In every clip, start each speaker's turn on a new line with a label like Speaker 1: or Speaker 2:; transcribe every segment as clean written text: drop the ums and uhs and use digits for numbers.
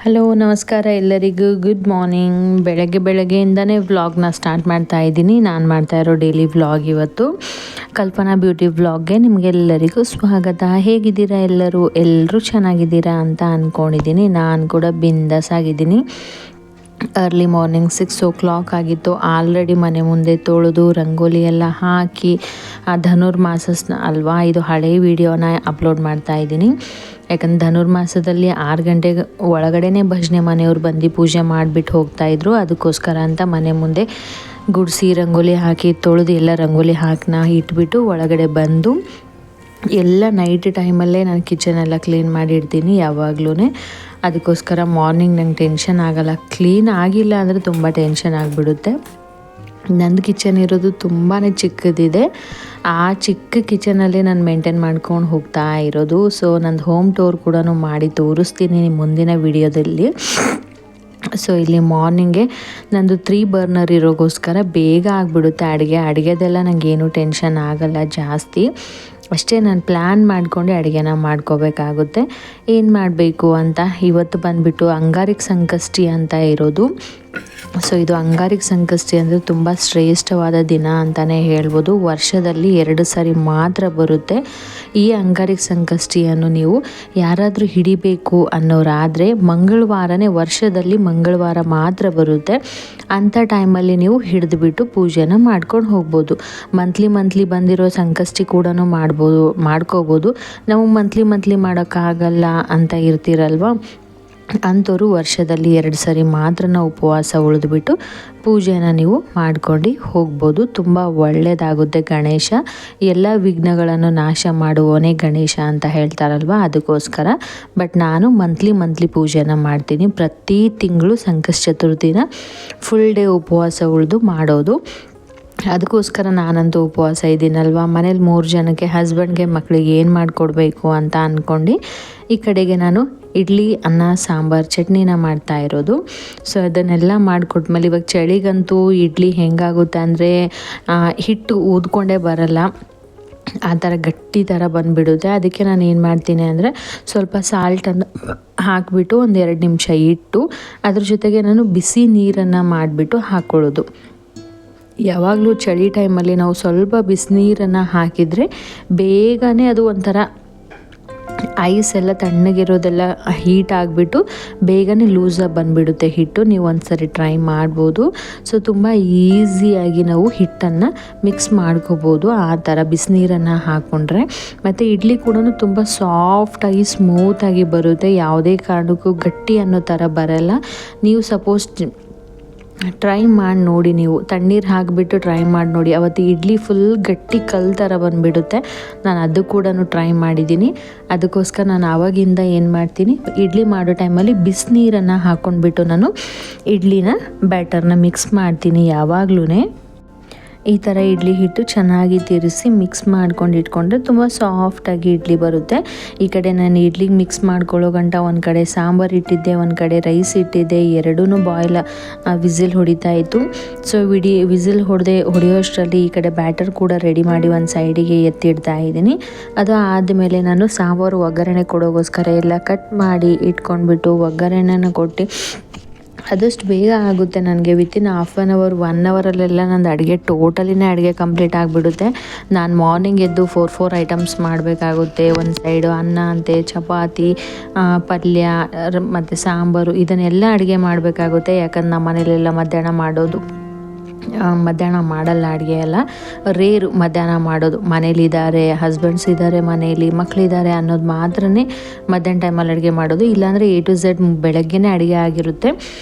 Speaker 1: Hello ನಮಸ್ಕಾರ ಎಲ್ಲರಿಗೂ good morning. ಬೆಳಗ್ಗೆಯಿಂದನೇ ವ್ಲಾಗ್ನ ಸ್ಟಾರ್ಟ್ ಮಾಡ್ತಾ ಇದ್ದೀನಿ. ನಾನು ಮಾಡ್ತಾ ಇರೋ ಡೈಲಿ ವ್ಲಾಗ್ ಇವತ್ತು ಕಲ್ಪನಾ ಬ್ಯೂಟಿ ವ್ಲಾಗ್ಗೆ ನಿಮಗೆಲ್ಲರಿಗೂ ಸ್ವಾಗತ. ಹೇಗಿದ್ದೀರಾ ಎಲ್ಲರೂ ಚೆನ್ನಾಗಿದ್ದೀರಾ ಅಂತ ಅಂದ್ಕೊಂಡಿದ್ದೀನಿ. ನಾನು ಕೂಡ ಬಿಂದಾಸ್ ಆಗಿದ್ದೀನಿ. ಅರ್ಲಿ ಮಾರ್ನಿಂಗ್ 6 o'clock ಆಗಿತ್ತು. ಆಲ್ರೆಡಿ ಮನೆ ಮುಂದೆ ತೊಳೆದು ರಂಗೋಲಿ ಎಲ್ಲ ಹಾಕಿ ಧನುರ್ಮಾಸ ಅಲ್ವಾ, ಇದು ಹಳೆಯ ವಿಡಿಯೋನ ಅಪ್ಲೋಡ್ ಮಾಡ್ತಾ ಇದ್ದೀನಿ. ಯಾಕಂದ್ರೆ ಧನುರ್ಮಾಸದಲ್ಲಿ 6 ಗಂಟೆಗೆ ಒಳಗಡೆನೇ ಭಜನೆ ಮನೆಯವ್ರು ಬಂದು ಪೂಜೆ ಮಾಡಿಬಿಟ್ಟು ಹೋಗ್ತಾಯಿದ್ರು. ಅದಕ್ಕೋಸ್ಕರ ಅಂತ ಮನೆ ಮುಂದೆ ಗುಡಿಸಿ ರಂಗೋಲಿ ಹಾಕಿ ತೊಳೆದು ಎಲ್ಲ ರಂಗೋಲಿ ಹಾಕಿ ಇಟ್ಬಿಟ್ಟು ಒಳಗಡೆ ಬಂದು ಎಲ್ಲ ನೈಟ್ ಟೈಮಲ್ಲೇ ನಾನು ಕಿಚನೆಲ್ಲ ಕ್ಲೀನ್ ಮಾಡಿಡ್ತೀನಿ ಯಾವಾಗ್ಲೂ. ಅದಕ್ಕೋಸ್ಕರ ಮಾರ್ನಿಂಗ್ ನಂಗೆ ಟೆನ್ಷನ್ ಆಗೋಲ್ಲ. ಕ್ಲೀನ್ ಆಗಿಲ್ಲ ಅಂದರೆ ತುಂಬ ಟೆನ್ಷನ್ ಆಗಿಬಿಡುತ್ತೆ. ನಂದು ಕಿಚನ್ ಇರೋದು ತುಂಬಾ ಚಿಕ್ಕದಿದೆ. ಆ ಚಿಕ್ಕ ಕಿಚನಲ್ಲಿ ನಾನು ಮೇಂಟೈನ್ ಮಾಡ್ಕೊಂಡು ಹೋಗ್ತಾ ಇರೋದು. ಸೊ ನಂದು ಹೋಮ್ ಟೂರ್ ಕೂಡ ಮಾಡಿ ತೋರಿಸ್ತೀನಿ ಮುಂದಿನ ವಿಡಿಯೋದಲ್ಲಿ. ಸೊ ಇಲ್ಲಿ ಮಾರ್ನಿಂಗೆ ನಂದು 3 ಬರ್ನರ್ ಇರೋಗೋಸ್ಕರ ಬೇಗ ಆಗಿಬಿಡುತ್ತೆ ಅಡುಗೆದೆಲ್ಲ ನನಗೇನು ಟೆನ್ಷನ್ ಆಗೋಲ್ಲ ಜಾಸ್ತಿ. ಅಷ್ಟೇ ನಾನು ಪ್ಲ್ಯಾನ್ ಮಾಡ್ಕೊಂಡು ಅಡುಗೆನ ಮಾಡ್ಕೋಬೇಕಾಗುತ್ತೆ. ಏನು ಮಾಡಬೇಕು ಅಂತ ಇವತ್ತು ಬಂದುಬಿಟ್ಟು ಅಂಗಾರಿಕ ಸಂಕಷ್ಟಿ ಅಂತ ಇರೋದು. ಸೊ ಇದು ಅಂಗಾರಿಕ ಸಂಕಷ್ಟಿ ಅಂದರೆ ತುಂಬ ಶ್ರೇಷ್ಠವಾದ ದಿನ ಅಂತಲೇ ಹೇಳ್ಬೋದು. ವರ್ಷದಲ್ಲಿ 2 ಸಾರಿ ಮಾತ್ರ ಬರುತ್ತೆ. ಈ ಅಂಗಾರಿಕ ಸಂಕಷ್ಟಿಯನ್ನು ನೀವು ಯಾರಾದರೂ ಹಿಡಿಬೇಕು ಅನ್ನೋರಾದರೆ ವರ್ಷದಲ್ಲಿ ಮಂಗಳವಾರ ಮಾತ್ರ ಬರುತ್ತೆ. ಅಂಥ ಟೈಮಲ್ಲಿ ನೀವು ಹಿಡಿದುಬಿಟ್ಟು ಪೂಜೆನ ಮಾಡ್ಕೊಂಡು ಹೋಗ್ಬೋದು. ಮಂತ್ಲಿ ಬಂದಿರೋ ಸಂಕಷ್ಟಿ ಕೂಡ ಮಾಡ್ಕೋಬೋದು. ನಾವು ಮಂತ್ಲಿ ಮಾಡೋಕ್ಕಾಗಲ್ಲ ಅಂತ ಇರ್ತೀರಲ್ವ, ಅಂಥವ್ರು ವರ್ಷದಲ್ಲಿ 2 ಸಾರಿ ಮಾತ್ರ ಉಪವಾಸ ಉಳಿದ್ಬಿಟ್ಟು ಪೂಜೆನ ನೀವು ಮಾಡ್ಕೊಂಡು ಹೋಗ್ಬೋದು. ತುಂಬ ಒಳ್ಳೆಯದಾಗುತ್ತೆ. ಗಣೇಶ ಎಲ್ಲ ವಿಘ್ನಗಳನ್ನು ನಾಶ ಮಾಡುವವನೇ ಗಣೇಶ ಅಂತ ಹೇಳ್ತಾರಲ್ವ, ಅದಕ್ಕೋಸ್ಕರ. ಬಟ್ ನಾನು ಮಂತ್ಲಿ ಪೂಜೆನ ಮಾಡ್ತೀನಿ. ಪ್ರತಿ ತಿಂಗಳು ಸಂಕಷ್ಟ ಚತುರ್ಥಿನ ಫುಲ್ ಡೇ ಉಪವಾಸ ಉಳಿದು ಮಾಡೋದು. ಅದಕ್ಕೋಸ್ಕರ ನಾನಂತೂ ಉಪವಾಸ ಇದ್ದೀನಲ್ವ. ಮನೇಲಿ 3 ಜನಕ್ಕೆ, ಹಸ್ಬೆಂಡ್ಗೆ, ಮಕ್ಕಳಿಗೆ ಏನು ಮಾಡಿಕೊಡ್ಬೇಕು ಅಂತ ಅಂದ್ಕೊಂಡು ಈ ಕಡೆಗೆ ನಾನು ಇಡ್ಲಿ, ಅನ್ನ, ಸಾಂಬಾರು, ಚಟ್ನಿನ ಮಾಡ್ತಾ ಇರೋದು. ಸೊ ಅದನ್ನೆಲ್ಲ ಮಾಡಿಕೊಟ್ಮೇಲೆ ಇವಾಗ ಚಳಿಗಂತೂ ಇಡ್ಲಿ ಹೆಂಗಾಗುತ್ತೆ ಅಂದರೆ ಹಿಟ್ಟು ಊದ್ಕೊಂಡೇ ಬರಲ್ಲ, ಆ ಥರ ಗಟ್ಟಿ ಥರ ಬಂದುಬಿಡುತ್ತೆ. ಅದಕ್ಕೆ ನಾನು ಏನು ಮಾಡ್ತೀನಿ ಅಂದರೆ ಸ್ವಲ್ಪ ಸಾಲ್ಟನ್ನು ಹಾಕಿಬಿಟ್ಟು ಒಂದು 2 ನಿಮಿಷ ಇಟ್ಟು ಅದ್ರ ಜೊತೆಗೆ ನಾನು ಬಿಸಿ ನೀರನ್ನು ಮಾಡಿಬಿಟ್ಟು ಹಾಕ್ಕೊಳ್ಳೋದು. ಯಾವಾಗಲೂ ಚಳಿ ಟೈಮಲ್ಲಿ ನಾವು ಸ್ವಲ್ಪ ಬಿಸಿನೀರನ್ನು ಹಾಕಿದರೆ ಬೇಗನೆ ಅದು ಒಂಥರ ಐಸ್ ಎಲ್ಲ ತಣ್ಣಗಿರೋದೆಲ್ಲ ಹೀಟ್ ಆಗಿಬಿಟ್ಟು ಬೇಗನೆ ಲೂಸಾಗಿ ಬಂದುಬಿಡುತ್ತೆ ಹಿಟ್ಟು. ನೀವು ಒಂದ್ಸರಿ ಟ್ರೈ ಮಾಡ್ಬೋದು. ಸೊ ತುಂಬ ಈಸಿಯಾಗಿ ನಾವು ಹಿಟ್ಟನ್ನು ಮಿಕ್ಸ್ ಮಾಡ್ಕೋಬೋದು ಆ ಥರ ಬಿಸಿನೀರನ್ನು ಹಾಕ್ಕೊಂಡ್ರೆ. ಮತ್ತು ಇಡ್ಲಿ ಕೂಡ ತುಂಬ ಸಾಫ್ಟಾಗಿ ಸ್ಮೂತಾಗಿ ಬರುತ್ತೆ. ಯಾವುದೇ ಕಾರಣಕ್ಕೂ ಗಟ್ಟಿ ಅನ್ನೋ ಥರ ಬರಲ್ಲ. ನೀವು ಸಪೋಸ್ ಟ್ರೈ ಮಾಡಿ ನೋಡಿ, ನೀವು ತಣ್ಣೀರು ಹಾಕಿಬಿಟ್ಟು ಟ್ರೈ ಮಾಡಿ ನೋಡಿ. ಅವತ್ತು ಇಡ್ಲಿ ಫುಲ್ ಗಟ್ಟಿ ಕಲ್ಲು ಥರ ಬಂದುಬಿಡುತ್ತೆ. ನಾನು ಅದು ಕೂಡ ಟ್ರೈ ಮಾಡಿದ್ದೀನಿ. ಅದಕ್ಕೋಸ್ಕರ ನಾನು ಆವಾಗಿಂದ ಏನು ಮಾಡ್ತೀನಿ, ಇಡ್ಲಿ ಮಾಡೋ ಟೈಮಲ್ಲಿ ಬಿಸಿನೀರನ್ನು ಹಾಕ್ಕೊಂಡ್ಬಿಟ್ಟು ನಾನು ಇಡ್ಲಿನ ಬ್ಯಾಟರ್ನ ಮಿಕ್ಸ್ ಮಾಡ್ತೀನಿ ಯಾವಾಗ್ಲೂ. ಈ ಥರ ಇಡ್ಲಿ ಹಿಟ್ಟು ಚೆನ್ನಾಗಿ ತಿರುಗಿಸಿ ಮಿಕ್ಸ್ ಮಾಡ್ಕೊಂಡು ಇಟ್ಕೊಂಡ್ರೆ ತುಂಬ ಸಾಫ್ಟಾಗಿ ಇಡ್ಲಿ ಬರುತ್ತೆ. ಈ ಕಡೆ ನಾನು ಇಡ್ಲಿಗೆ ಮಿಕ್ಸ್ ಮಾಡ್ಕೊಳ್ಳೋ ಗಂಟ ಒಂದು ಕಡೆ ಸಾಂಬಾರು ಇಟ್ಟಿದ್ದೆ, ಒಂದು ಕಡೆ ರೈಸ್ ಇಟ್ಟಿದ್ದೆ. ಎರಡೂ ವಿಸಿಲ್ ಹೊಡಿತಾ ಇತ್ತು. ಸೊ ವಿಸಿಲ್ ಹೊಡೆಯೋಷ್ಟರಲ್ಲಿ ಈ ಕಡೆ ಬ್ಯಾಟರ್ ಕೂಡ ರೆಡಿ ಮಾಡಿ ಒಂದು ಸೈಡಿಗೆ ಎತ್ತಿಡ್ತಾ ಇದ್ದೀನಿ. ಅದು ಆದಮೇಲೆ ನಾನು ಸಾಂಬಾರು ಒಗ್ಗರಣೆ ಕೊಡೋಗೋಸ್ಕರ ಎಲ್ಲ ಕಟ್ ಮಾಡಿ ಇಟ್ಕೊಂಡ್ಬಿಟ್ಟು ಒಗ್ಗರಣೆನ ಕೊಟ್ಟು ಆದಷ್ಟು ಬೇಗ ಆಗುತ್ತೆ ನನಗೆ. ವಿತಿನ್ ಹಾಫ್ ಆನ್ ಅವರ್ 1 ಅವರಲ್ಲೆಲ್ಲ ನಂದು ಅಡುಗೆ ಕಂಪ್ಲೀಟ್ ಆಗಿಬಿಡುತ್ತೆ. ನಾನು ಮಾರ್ನಿಂಗ್ ಎದ್ದು 4 ಐಟಮ್ಸ್ ಮಾಡಬೇಕಾಗುತ್ತೆ. ಒಂದು ಸೈಡು ಅನ್ನ ಅಂತೆ, ಚಪಾತಿ, ಪಲ್ಯ ಮತ್ತು ಸಾಂಬಾರು, ಇದನ್ನೆಲ್ಲ ಅಡುಗೆ ಮಾಡಬೇಕಾಗುತ್ತೆ. ಯಾಕಂದ್ರೆ ನಮ್ಮ ಮನೇಲೆಲ್ಲ ಮಧ್ಯಾಹ್ನ ಮಾಡಲ್ಲ ಅಡುಗೆ ಎಲ್ಲ. ರೇರು ಮಧ್ಯಾಹ್ನ ಮಾಡೋದು. ಮನೇಲಿದ್ದಾರೆ, ಹಸ್ಬೆಂಡ್ಸ್ ಇದ್ದಾರೆ, ಮನೇಲಿ ಮಕ್ಕಳಿದ್ದಾರೆ ಅನ್ನೋದು ಮಾತ್ರನೇ ಮಧ್ಯಾಹ್ನ ಟೈಮಲ್ಲಿ ಅಡುಗೆ ಮಾಡೋದು. ಇಲ್ಲಾಂದರೆ A to Z ಬೆಳಗ್ಗೆನೇ ಅಡುಗೆ ಆಗಿರುತ್ತೆ.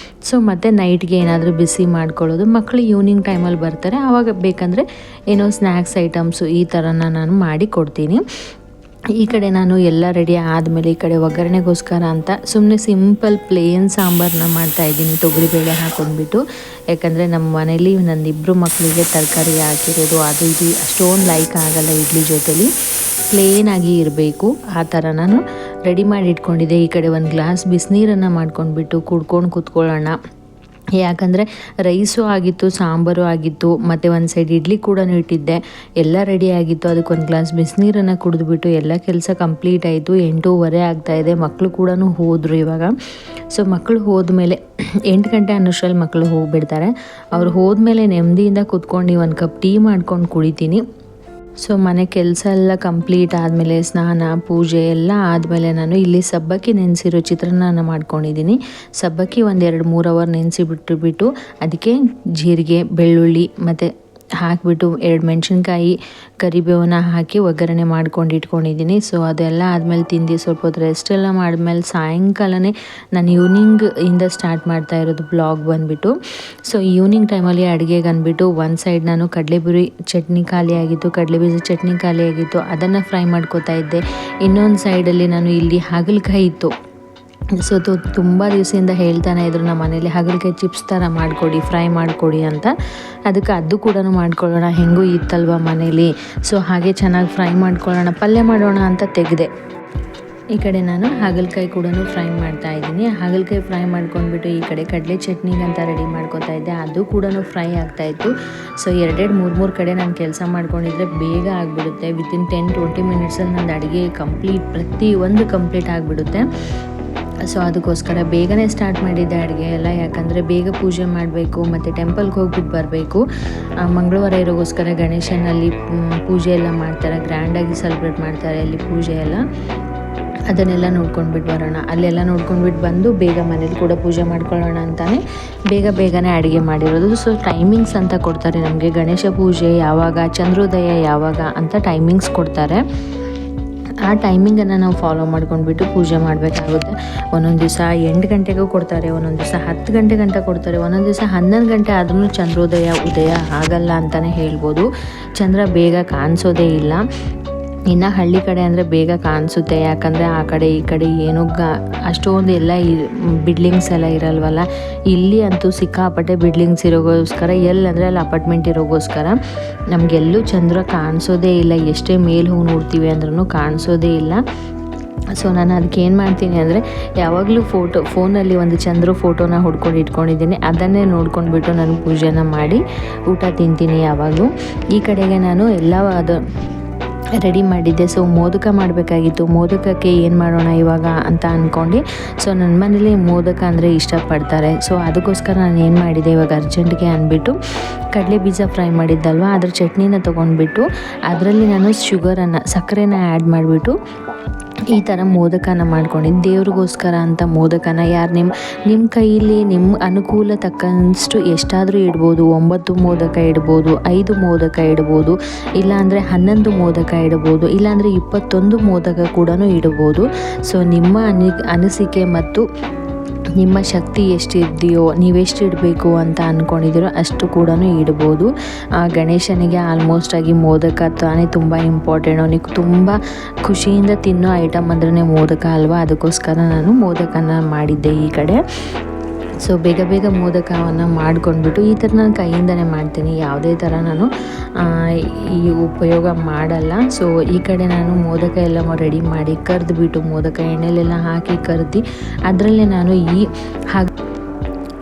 Speaker 1: ಸೊ ಮತ್ತು ನೈಟ್ಗೆ ಏನಾದರೂ ಬಿಸಿ ಮಾಡ್ಕೊಳ್ಳೋದು. ಮಕ್ಕಳು ಈವ್ನಿಂಗ್ ಟೈಮಲ್ಲಿ ಬರ್ತಾರೆ, ಆವಾಗ ಬೇಕಂದರೆ ಏನೋ ಸ್ನ್ಯಾಕ್ಸ್ ಐಟಮ್ಸು ಈ ಥರನ ನಾನು ಮಾಡಿ ಕೊಡ್ತೀನಿ. ಈ ಕಡೆ ನಾನು ಎಲ್ಲ ರೆಡಿ ಆದಮೇಲೆ ಈ ಕಡೆ ಒಗ್ಗರಣೆಗೋಸ್ಕರ ಅಂತ ಸುಮ್ಮನೆ ಸಿಂಪಲ್ ಪ್ಲೇನ್ ಸಾಂಬಾರನ್ನ ಮಾಡ್ತಾಯಿದ್ದೀನಿ, ತೊಗರಿಬೇಳೆ ಹಾಕೊಂಡ್ಬಿಟ್ಟು. ಯಾಕಂದರೆ ನಮ್ಮ ಮನೇಲಿ ನಂದು 2 ಮಕ್ಕಳಿಗೆ ತರಕಾರಿ ಹಾಕಿರೋದು ಅದು ಇದು ಅಷ್ಟೊಂದು ಲೈಕ್ ಆಗೋಲ್ಲ. ಇಡ್ಲಿ ಜೊತೆಲಿ ಪ್ಲೇನಾಗಿ ಇರಬೇಕು, ಆ ಥರ ನಾನು ರೆಡಿ ಮಾಡಿ ಇಟ್ಕೊಂಡಿದ್ದೆ. ಈ ಕಡೆ ಒಂದು ಗ್ಲಾಸ್ ಬಿಸಿನೀರನ್ನು ಮಾಡ್ಕೊಂಡ್ಬಿಟ್ಟು ಕುಡ್ಕೊಂಡು ಕೂತ್ಕೊಳ್ಳೋಣ ಯಾಕಂದರೆ ರೈಸು ಆಗಿತ್ತು, ಸಾಂಬಾರು ಆಗಿತ್ತು, ಮತ್ತು ಒಂದು ಸೈಡ್ ಇಡ್ಲಿ ಕೂಡ ಇಟ್ಟಿದ್ದೆ. ಎಲ್ಲ ರೆಡಿ ಆಗಿತ್ತು. ಅದಕ್ಕೊಂದು ಗ್ಲಾಸ್ ಬಿಸಿನೀರನ್ನು ಕುಡಿದ್ಬಿಟ್ಟು ಎಲ್ಲ ಕೆಲಸ ಕಂಪ್ಲೀಟ್ ಆಯಿತು. 8:15 ಆಗ್ತಾಯಿದೆ. ಮಕ್ಕಳು ಕೂಡ ಹೋದರು ಇವಾಗ. ಸೊ ಮಕ್ಕಳು ಹೋದ್ಮೇಲೆ 8 ಗಂಟೆ ಅನ್ನೋಷ್ಟರಲ್ಲಿ ಮಕ್ಕಳು ಹೋಗಿಬಿಡ್ತಾರೆ. ಅವ್ರು ಹೋದ್ಮೇಲೆ ನೆಮ್ಮದಿಯಿಂದ ಕೂತ್ಕೊಂಡು ಒಂದು ಕಪ್ ಟೀ ಮಾಡ್ಕೊಂಡು ಕುಡಿತೀನಿ. ಸೊ ಮನೆ ಕೆಲಸ ಎಲ್ಲ ಕಂಪ್ಲೀಟ್ ಆದಮೇಲೆ ಸ್ನಾನ ಪೂಜೆ ಎಲ್ಲ ಆದಮೇಲೆ ನಾನು ಇಲ್ಲಿ ಸಬ್ಬಕ್ಕಿ ನೆನೆಸಿರೋ ಚಿತ್ರಾನ್ನ ಮಾಡ್ಕೊಂಡಿದ್ದೀನಿ. ಸಬ್ಬಕ್ಕಿ 1-2-3 ಅವರ್ ನೆನೆಸಿಬಿಟ್ಟು ಅದಕ್ಕೆ ಜೀರಿಗೆ, ಬೆಳ್ಳುಳ್ಳಿ ಮತ್ತು ಹಾಕಿಬಿಟ್ಟು 2 ಮೆಣಸಿನ್ಕಾಯಿ, ಕರಿಬೇವನ್ನ ಹಾಕಿ ಒಗ್ಗರಣೆ ಮಾಡ್ಕೊಂಡು ಇಟ್ಕೊಂಡಿದ್ದೀನಿ. ಸೊ ಅದೆಲ್ಲ ಆದಮೇಲೆ ತಿಂದು ಸ್ವಲ್ಪ ಹೊತ್ತು ರೆಸ್ಟ್ ಎಲ್ಲ ಮಾಡಿದ್ಮೇಲೆ ಸಾಯಂಕಾಲನೇ ನಾನು ಈವ್ನಿಂಗಿಂದ ಸ್ಟಾರ್ಟ್ ಮಾಡ್ತಾ ಇರೋದು ಬ್ಲಾಗ್ ಬಂದುಬಿಟ್ಟು. ಸೊ ಈವ್ನಿಂಗ್ ಟೈಮಲ್ಲಿ ಅಡುಗೆಗೆ ಅಂದ್ಬಿಟ್ಟು ಒಂದು ಸೈಡ್ ನಾನು ಕಡಲೆಪುರಿ ಚಟ್ನಿ ಖಾಲಿಯಾಗಿತ್ತು, ಕಡಲೆಬೀಜ ಚಟ್ನಿ ಖಾಲಿಯಾಗಿತ್ತು, ಅದನ್ನು ಫ್ರೈ ಮಾಡ್ಕೋತಾ ಇದ್ದೆ. ಇನ್ನೊಂದು ಸೈಡಲ್ಲಿ ನಾನು ಇಲ್ಲಿ ಹಾಗಲಕಾಯಿ ಇತ್ತು. ಸೊ ತುಂಬ ದಿವಸದಿಂದ ಹೇಳ್ತಾನೆ ಇದ್ರು ನಮ್ಮ ಮನೇಲಿ ಹಾಗಲಕಾಯಿ ಚಿಪ್ಸ್ ಥರ ಮಾಡಿಕೊಡಿ, ಫ್ರೈ ಮಾಡಿಕೊಡಿ ಅಂತ. ಅದಕ್ಕೆ ಅದು ಕೂಡ ಮಾಡ್ಕೊಳ್ಳೋಣ, ಹೆಂಗೂ ಇತ್ತಲ್ವ ಮನೇಲಿ. ಸೊ ಹಾಗೆ ಚೆನ್ನಾಗಿ ಫ್ರೈ ಮಾಡ್ಕೊಳ್ಳೋಣ, ಪಲ್ಯ ಮಾಡೋಣ ಅಂತ ತೆಗೆದೆ. ಈ ಕಡೆ ನಾನು ಹಾಗಲಕಾಯಿ ಕೂಡ ಫ್ರೈ ಮಾಡ್ತಾ ಇದ್ದೀನಿ. ಹಾಗಲಕಾಯಿ ಫ್ರೈ ಮಾಡ್ಕೊಂಡ್ಬಿಟ್ಟು ಈ ಕಡೆ ಕಡಲೆ ಚಟ್ನಿಗಂತ ರೆಡಿ ಮಾಡ್ಕೊತಾ ಇದ್ದೆ. ಅದು ಕೂಡ ಫ್ರೈ ಆಗ್ತಾಯಿತ್ತು. ಸೊ 2-3 ಕಡೆ ನಾನು ಕೆಲಸ ಮಾಡ್ಕೊಂಡಿದ್ರೆ ಬೇಗ ಆಗಿಬಿಡುತ್ತೆ. ವಿತಿನ್ 10-20 ಮಿನಿಟ್ಸಲ್ಲಿ ನಂದು ಅಡುಗೆ ಪ್ರತಿಯೊಂದು ಕಂಪ್ಲೀಟ್ ಆಗಿಬಿಡುತ್ತೆ. ಸೊ ಅದಕ್ಕೋಸ್ಕರ ಬೇಗನೆ ಸ್ಟಾರ್ಟ್ ಮಾಡಿದ್ದೆ ಅಡುಗೆ ಎಲ್ಲ. ಯಾಕಂದರೆ ಬೇಗ ಪೂಜೆ ಮಾಡಬೇಕು ಮತ್ತು ಟೆಂಪಲ್ಗೆ ಹೋಗ್ಬಿಟ್ಟು ಬರಬೇಕು. ಮಂಗಳವಾರ ಇರೋಗೋಸ್ಕರ ಗಣೇಶನಲ್ಲಿ ಪೂಜೆ ಎಲ್ಲ ಮಾಡ್ತಾರೆ, ಗ್ರ್ಯಾಂಡಾಗಿ ಸೆಲೆಬ್ರೇಟ್ ಮಾಡ್ತಾರೆ ಅಲ್ಲಿ ಪೂಜೆ ಎಲ್ಲ. ಅದನ್ನೆಲ್ಲ ನೋಡ್ಕೊಂಡ್ಬಿಟ್ಟು ಬರೋಣ. ಅಲ್ಲೆಲ್ಲ ನೋಡ್ಕೊಂಡ್ಬಿಟ್ಟು ಬಂದು ಬೇಗ ಮನೇಲಿ ಕೂಡ ಪೂಜೆ ಮಾಡ್ಕೊಳ್ಳೋಣ ಅಂತಲೇ ಬೇಗನೆ ಅಡುಗೆ ಮಾಡಿರೋದು. ಸೊ ಟೈಮಿಂಗ್ಸ್ ಅಂತ ಕೊಡ್ತಾರೆ ನಮಗೆ. ಗಣೇಶ ಪೂಜೆ ಯಾವಾಗ, ಚಂದ್ರೋದಯ ಯಾವಾಗ ಅಂತ ಟೈಮಿಂಗ್ಸ್ ಕೊಡ್ತಾರೆ. ಆ ಟೈಮಿಂಗನ್ನು ನಾವು ಫಾಲೋ ಮಾಡ್ಕೊಂಡ್ಬಿಟ್ಟು ಪೂಜೆ ಮಾಡಬೇಕಾಗುತ್ತೆ. ಒಂದೊಂದು ದಿವಸ 8 ಗಂಟೆಗೂ ಕೊಡ್ತಾರೆ, ಒಂದೊಂದು ದಿವಸ 10 ಗಂಟೆ ಗಂಟ ಕೊಡ್ತಾರೆ, ಒಂದೊಂದು ದಿವಸ 11 ಗಂಟೆ ಆದ್ರೂ ಚಂದ್ರೋದಯ ಉದಯ ಆಗಲ್ಲ ಅಂತಲೇ ಹೇಳ್ಬೋದು. ಚಂದ್ರ ಬೇಗ ಕಾಣಿಸೋದೇ ಇಲ್ಲ. ಇನ್ನು ಹಳ್ಳಿ ಕಡೆ ಅಂದರೆ ಬೇಗ ಕಾಣಿಸುತ್ತೆ. ಯಾಕಂದರೆ ಆ ಕಡೆ ಈ ಕಡೆ ಏನೂ ಅಷ್ಟೊಂದು ಎಲ್ಲ ಬಿಲ್ಡಿಂಗ್ಸ್ ಎಲ್ಲ ಇರಲ್ವಲ್ಲ. ಇಲ್ಲಿ ಅಂತೂ ಸಿಕ್ಕಾಪಟ್ಟೆ ಬಿಲ್ಡಿಂಗ್ಸ್ ಇರೋಗೋಸ್ಕರ, ಎಲ್ಲಂದರೆ ಅಲ್ಲಿ ಅಪಾರ್ಟ್ಮೆಂಟ್ ಇರೋಗೋಸ್ಕರ ನಮಗೆಲ್ಲೂ ಚಂದ್ರ ಕಾಣಿಸೋದೇ ಇಲ್ಲ. ಎಷ್ಟೇ ಮೇಲೆ ಹೋಗಿ ನೋಡ್ತೀವಿ ಅಂದ್ರೂ ಕಾಣಿಸೋದೇ ಇಲ್ಲ. ಸೊ ನಾನು ಅದಕ್ಕೆ ಏನು ಮಾಡ್ತೀನಿ ಅಂದರೆ ಯಾವಾಗಲೂ ಫೋನಲ್ಲಿ ಒಂದು ಚಂದ್ರ ಫೋಟೋನ ಹೊಡ್ಕೊಂಡು ಇಟ್ಕೊಂಡಿದ್ದೀನಿ. ಅದನ್ನೇ ನೋಡ್ಕೊಂಡ್ಬಿಟ್ಟು ನಾನು ಪೂಜೆನ ಮಾಡಿ ಊಟ ತಿಂತೀನಿ ಯಾವಾಗಲೂ. ಈ ಕಡೆಗೆ ನಾನು ಎಲ್ಲ ಅದು ರೆಡಿ ಮಾಡಿದ್ದೆ. ಸೊ ಮೋದಕ ಮಾಡಬೇಕಾಗಿತ್ತು. ಮೋದಕಕ್ಕೆ ಏನು ಮಾಡೋಣ ಇವಾಗ ಅಂತ ಅಂದ್ಕೊಂಡು, ಸೊ ನನ್ನ ಮನೇಲಿ ಮೋದಕ ಅಂದರೆ ಇಷ್ಟಪಡ್ತಾರೆ. ಸೊ ಅದಕ್ಕೋಸ್ಕರ ನಾನು ಏನು ಮಾಡಿದೆ ಇವಾಗ ಅರ್ಜೆಂಟ್ಗೆ ಅಂದ್ಬಿಟ್ಟು ಕಡಲೆ ಬೀಜ ಫ್ರೈ ಮಾಡಿದ್ದಲ್ವ, ಅದ್ರ ಚಟ್ನಿನ ತೊಗೊಂಡ್ಬಿಟ್ಟು ಅದರಲ್ಲಿ ನಾನು ಸಕ್ಕರೆನ ಆ್ಯಡ್ ಮಾಡಿಬಿಟ್ಟು ಈ ಥರ ಮೋದಕನ ಮಾಡ್ಕೊಂಡಿದ್ದು. ದೇವ್ರಿಗೋಸ್ಕರ ಅಂತ ಮೋದಕನ ನಿಮ್ಮ ಕೈಯಲ್ಲಿ ನಿಮ್ಮ ಅನುಕೂಲ ತಕ್ಕಷ್ಟು ಎಷ್ಟಾದರೂ ಇಡ್ಬೋದು. 9 ಮೋದಕ ಇಡ್ಬೋದು, 5 ಮೋದಕ ಇಡ್ಬೋದು, ಇಲ್ಲಾಂದರೆ 11 ಮೋದಕ ಇಡ್ಬೋದು, ಇಲ್ಲಾಂದರೆ 21 ಮೋದಕ ಕೂಡ ಇಡ್ಬೋದು. ಸೊ ನಿಮ್ಮ ಅನಿಸಿಕೆ ಮತ್ತು ನಿಮ್ಮ ಶಕ್ತಿ ಎಷ್ಟಿದೆಯೋ, ನೀವೆಷ್ಟು ಇಡಬೇಕು ಅಂತ ಅಂದ್ಕೊಂಡಿದ್ದೀರೋ ಅಷ್ಟು ಕೂಡ ಇಡ್ಬೋದು. ಗಣೇಶನಿಗೆ ಆಲ್ಮೋಸ್ಟ್ ಆಗಿ ಮೋದಕ ತಾನೇ ತುಂಬ ಇಂಪಾರ್ಟೆಂಟ್. ಅವನಿಗೆ ತುಂಬ ಖುಷಿಯಿಂದ ತಿನ್ನೋ ಐಟಮ್ ಅಂದ್ರೆ ಮೋದಕ ಅಲ್ವಾ. ಅದಕ್ಕೋಸ್ಕರ ನಾನು ಮೋದಕನ ಮಾಡಿದ್ದೆ ಈ ಕಡೆ. ಸೊ ಬೇಗ ಮೋದಕವನ್ನು ಮಾಡ್ಕೊಂಡ್ಬಿಟ್ಟು ಈ ಥರ ನಾನು ಕೈಯಿಂದನೇ ಮಾಡ್ತೀನಿ. ಯಾವುದೇ ಥರ ನಾನು ಈ ಉಪಯೋಗ ಮಾಡಲ್ಲ. ಸೊ ಈ ಕಡೆ ನಾನು ಮೋದಕ ಎಲ್ಲ ರೆಡಿ ಮಾಡಿ ಕರೆದ್ಬಿಟ್ಟು ಮೋದಕ ಎಣ್ಣೆಲೆಲ್ಲ ಹಾಕಿ ಕರೆದು ಅದರಲ್ಲೇ ನಾನು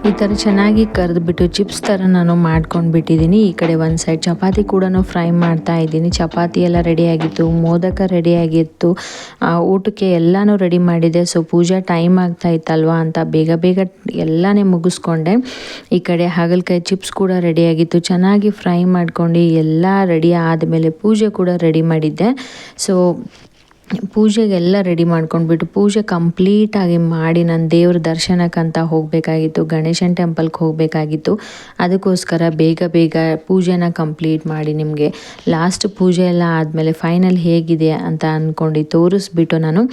Speaker 1: ಈ ಥರ ಚೆನ್ನಾಗಿ ಕರೆದ್ಬಿಟ್ಟು ಚಿಪ್ಸ್ ಥರ ನಾನು ಮಾಡ್ಕೊಂಡ್ಬಿಟ್ಟಿದ್ದೀನಿ. ಈ ಕಡೆ ಒಂದು ಸೈಡ್ ಚಪಾತಿ ಕೂಡ ಫ್ರೈ ಮಾಡ್ತಾ ಇದ್ದೀನಿ. ಚಪಾತಿ ಎಲ್ಲ ರೆಡಿಯಾಗಿತ್ತು, ಮೋದಕ ರೆಡಿಯಾಗಿತ್ತು, ಊಟಕ್ಕೆ ಎಲ್ಲನೂ ರೆಡಿ ಮಾಡಿದೆ. ಸೊ ಪೂಜಾ ಟೈಮ್ ಆಗ್ತಾ ಇತ್ತಲ್ವ ಅಂತ ಬೇಗ ಎಲ್ಲನೇ ಮುಗಿಸ್ಕೊಂಡೆ. ಈ ಕಡೆ ಹಾಗಲಕಾಯಿ ಚಿಪ್ಸ್ ಕೂಡ ರೆಡಿಯಾಗಿತ್ತು. ಚೆನ್ನಾಗಿ ಫ್ರೈ ಮಾಡ್ಕೊಂಡು ಎಲ್ಲ ರೆಡಿ ಆದಮೇಲೆ ಪೂಜೆ ಕೂಡ ರೆಡಿ ಮಾಡಿದ್ದೆ. ಸೊ ಪೂಜೆಗೆಲ್ಲ ರೆಡಿ ಮಾಡ್ಕೊಂಡ್ಬಿಟ್ಟು ಪೂಜೆ ಕಂಪ್ಲೀಟಾಗಿ ಮಾಡಿ ನಾನು ದೇವ್ರ ದರ್ಶನಕ್ಕಂತ ಹೋಗಬೇಕಾಗಿತ್ತು, ಗಣೇಶನ ಟೆಂಪಲ್ಗೆ ಹೋಗಬೇಕಾಗಿತ್ತು. ಅದಕ್ಕೋಸ್ಕರ ಬೇಗ ಪೂಜೆನ ಕಂಪ್ಲೀಟ್ ಮಾಡಿ ನಿಮಗೆ ಲಾಸ್ಟ್ ಪೂಜೆ ಎಲ್ಲ ಆದಮೇಲೆ ಫೈನಲ್ ಹೇಗಿದೆ ಅಂತ ಅಂದ್ಕೊಂಡು ತೋರಿಸ್ಬಿಟ್ಟು ನಾನು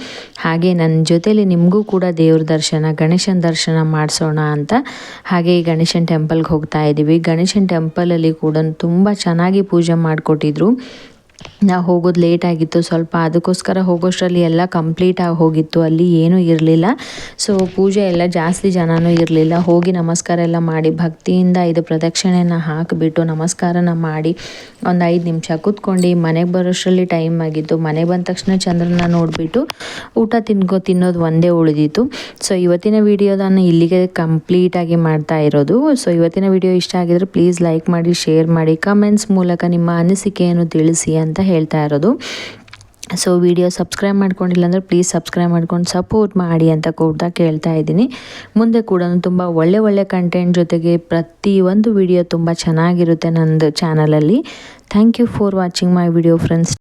Speaker 1: ಹಾಗೆ ನನ್ನ ಜೊತೇಲಿ ನಿಮಗೂ ಕೂಡ ದೇವ್ರ ದರ್ಶನ, ಗಣೇಶನ ದರ್ಶನ ಮಾಡಿಸೋಣ ಅಂತ ಹಾಗೆ ಗಣೇಶನ ಟೆಂಪಲ್ಗೆ ಹೋಗ್ತಾ ಇದ್ದೀವಿ. ಗಣೇಶನ ಟೆಂಪಲಲ್ಲಿ ಕೂಡ ತುಂಬ ಚೆನ್ನಾಗಿ ಪೂಜೆ ಮಾಡಿಕೊಟ್ಟಿದ್ರು. ನಾವು ಹೋಗೋದು ಲೇಟ್ ಆಗಿತ್ತು ಸ್ವಲ್ಪ, ಅದಕ್ಕೋಸ್ಕರ ಹೋಗೋಷ್ಟರಲ್ಲಿ ಎಲ್ಲ ಕಂಪ್ಲೀಟ್ ಆಗಿ ಹೋಗಿತ್ತು, ಅಲ್ಲಿ ಏನೂ ಇರಲಿಲ್ಲ. ಸೊ ಪೂಜೆ ಎಲ್ಲ ಜಾಸ್ತಿ ಜನನೂ ಇರಲಿಲ್ಲ. ಹೋಗಿ ನಮಸ್ಕಾರ ಎಲ್ಲ ಮಾಡಿ ಭಕ್ತಿಯಿಂದ 5 ಪ್ರದಕ್ಷಿಣೆನ ಹಾಕಿಬಿಟ್ಟು ನಮಸ್ಕಾರನ ಮಾಡಿ ಒಂದು 5 ನಿಮಿಷ ಕೂತ್ಕೊಂಡು ಮನೆಗೆ ಬರೋಷ್ಟರಲ್ಲಿ ಟೈಮ್ ಆಗಿತ್ತು. ಮನೆಗೆ ಬಂದ ತಕ್ಷಣ ಚಂದ್ರನ ನೋಡಿಬಿಟ್ಟು ಊಟ ತಿನ್ನೋದು ಒಂದೇ ಉಳಿದಿತ್ತು. ಸೊ ಇವತ್ತಿನ ವಿಡಿಯೋದನ್ನು ಇಲ್ಲಿಗೆ ಕಂಪ್ಲೀಟಾಗಿ ಮಾಡ್ತಾ ಇರೋದು. ಸೊ ಇವತ್ತಿನ ವಿಡಿಯೋ ಇಷ್ಟ ಆಗಿದ್ರೆ ಪ್ಲೀಸ್ ಲೈಕ್ ಮಾಡಿ, ಶೇರ್ ಮಾಡಿ, ಕಮೆಂಟ್ಸ್ ಮೂಲಕ ನಿಮ್ಮ ಅನಿಸಿಕೆಯನ್ನು ತಿಳಿಸಿ ಅಂತ ಹೇಳ್ತಾ ಇರೋದು. ಸೊ ವಿಡಿಯೋ ಸಬ್ಸ್ಕ್ರೈಬ್ ಮಾಡ್ಕೊಂಡಿಲ್ಲ ಅಂದರೆ ಪ್ಲೀಸ್ ಸಬ್ಸ್ಕ್ರೈಬ್ ಮಾಡ್ಕೊಂಡು ಸಪೋರ್ಟ್ ಮಾಡಿ ಅಂತ ಕೂಡ ಕೇಳ್ತಾ ಇದ್ದೀನಿ. ಮುಂದೆ ಕೂಡ ತುಂಬ ಒಳ್ಳೆ ಕಂಟೆಂಟ್ ಜೊತೆಗೆ ಪ್ರತಿಯೊಂದು ವಿಡಿಯೋ ತುಂಬ ಚೆನ್ನಾಗಿರುತ್ತೆ ನನ್ನದು ಚಾನಲಲ್ಲಿ. Thank you for watching my video friends.